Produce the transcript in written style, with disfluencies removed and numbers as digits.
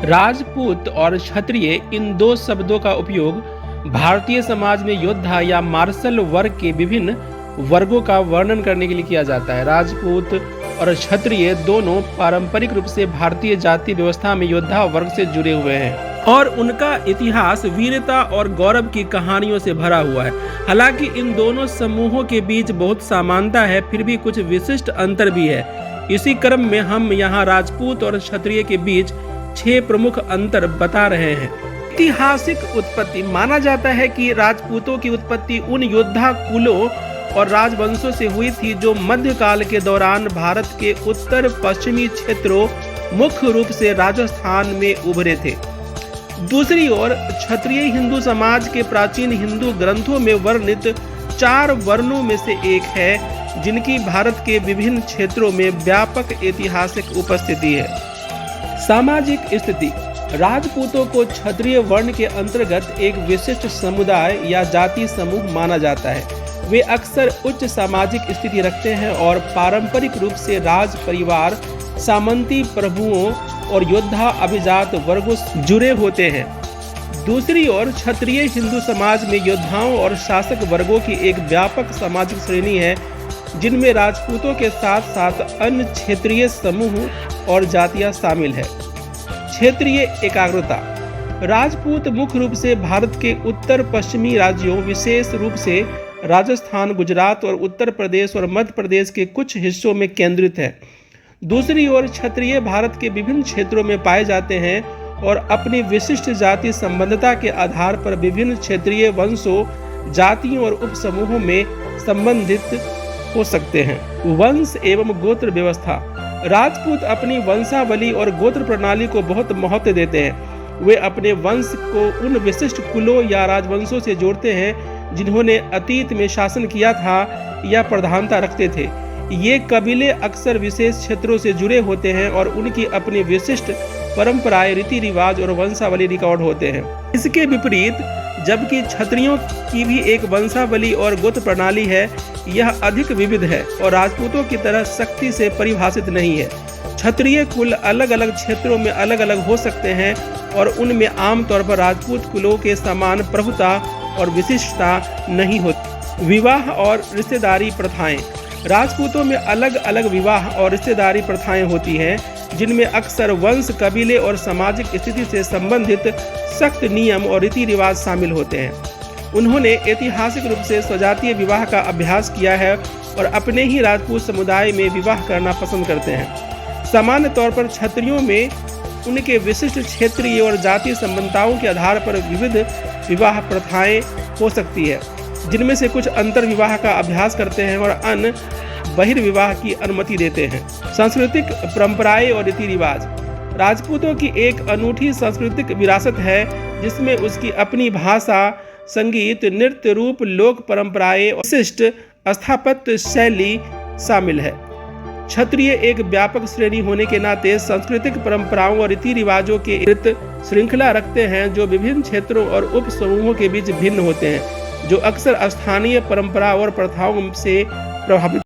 राजपूत और क्षत्रिय इन दो शब्दों का उपयोग भारतीय समाज में योद्धा या मार्शल वर्ग के विभिन्न वर्गों का वर्णन करने के लिए किया जाता है। राजपूत और क्षत्रिय दोनों पारंपरिक रूप से भारतीय जाति व्यवस्था में योद्धा वर्ग से जुड़े हुए हैं और उनका इतिहास वीरता और गौरव की कहानियों से भरा हुआ है। हालांकि इन दोनों समूहों के बीच बहुत समानता है, फिर भी कुछ विशिष्ट अंतर भी है। इसी क्रम में हम यहाँ राजपूत और क्षत्रिय के बीच 6 प्रमुख अंतर बता रहे हैं। ऐतिहासिक उत्पत्ति माना जाता है कि राजपूतों की उत्पत्ति उन योद्धा कुलों और राजवंशों से हुई थी जो मध्यकाल के दौरान भारत के उत्तर पश्चिमी क्षेत्रों, मुख्य रूप से राजस्थान में उभरे थे। दूसरी ओर क्षत्रिय हिंदू समाज के प्राचीन हिंदू ग्रंथों में वर्णित 4 वर्णों में से एक है, जिनकी भारत के विभिन्न क्षेत्रों में व्यापक ऐतिहासिक उपस्थिति है। सामाजिक स्थिति राजपूतों को क्षत्रिय वर्ण के अंतर्गत एक विशिष्ट समुदाय या जाति समूह माना जाता है। वे अक्सर उच्च सामाजिक स्थिति रखते हैं और पारंपरिक रूप से राज परिवार, सामंती प्रभुओं और योद्धा अभिजात वर्गों से जुड़े होते हैं। दूसरी ओर क्षत्रिय हिंदू समाज में योद्धाओं और शासक वर्गों की एक व्यापक सामाजिक श्रेणी है, जिनमें राजपूतों के साथ साथ अन्य क्षेत्रीय समूह और जातियां शामिल है। क्षेत्रीय एकाग्रता राजपूत मुख्य रूप से भारत के उत्तर पश्चिमी राज्यों, विशेष रूप से राजस्थान, गुजरात और उत्तर प्रदेश और मध्य प्रदेश के कुछ हिस्सों में केंद्रित है। दूसरी ओर क्षत्रिय भारत के विभिन्न क्षेत्रों में पाए जाते हैं और अपनी विशिष्ट जाति संबद्धता के आधार पर विभिन्न क्षेत्रीय वंशों, जातियों और उपसमूहों में संबंधित हो सकते हैं। वंश एवं गोत्र व्यवस्था राजपूत अपनी वंशावली और गोत्र प्रणाली को बहुत महत्व देते हैं। वे अपने वंश को उन विशिष्ट कुलों या राजवंशों से जोड़ते हैं जिन्होंने अतीत में शासन किया था या प्रधानता रखते थे। ये कबीले अक्सर विशेष क्षेत्रों से जुड़े होते हैं और उनकी अपनी विशिष्ट परंपराएं, रीति रिवाज और वंशावली रिकॉर्ड होते हैं। इसके विपरीत जबकि क्षत्रियों की भी एक वंशावली और गोत्र प्रणाली है, यह अधिक विविध है और राजपूतों की तरह सख्ती से परिभाषित नहीं है। क्षत्रिय कुल अलग अलग क्षेत्रों में अलग अलग हो सकते हैं और उनमें आमतौर पर राजपूत कुलों के समान प्रभुता और विशिष्टता नहीं होती। विवाह और रिश्तेदारी प्रथाएं राजपूतों में अलग अलग विवाह और रिश्तेदारी प्रथाएं होती हैं, जिनमें अक्सर वंश, कबीले और सामाजिक स्थिति से संबंधित सख्त नियम और रीति रिवाज शामिल होते हैं। उन्होंने ऐतिहासिक रूप से स्वजातीय विवाह का अभ्यास किया है और अपने ही राजपूत समुदाय में विवाह करना पसंद करते हैं। सामान्य तौर पर क्षत्रियों में उनके विशिष्ट क्षेत्रीय और जातीय संबंधताओं के आधार पर विविध विवाह प्रथाएं हो सकती है, जिनमें से कुछ अंतर विवाह का अभ्यास करते हैं और अन्य बहिर्विवाह की अनुमति देते हैं। सांस्कृतिक परंपराएं और रीति रिवाज राजपूतों की एक अनूठी सांस्कृतिक विरासत है, जिसमें उसकी अपनी भाषा, संगीत, नृत्य रूप, लोक परंपराएं और विशिष्ट स्थापत्य शैली शामिल है। क्षत्रिय एक व्यापक श्रेणी होने के नाते सांस्कृतिक परंपराओं और रीति रिवाजों के एक श्रृंखला रखते हैं, जो विभिन्न क्षेत्रों और उप समूहों के बीच भिन्न होते हैं, जो अक्सर स्थानीय परंपरा और प्रथाओं से प्रभावित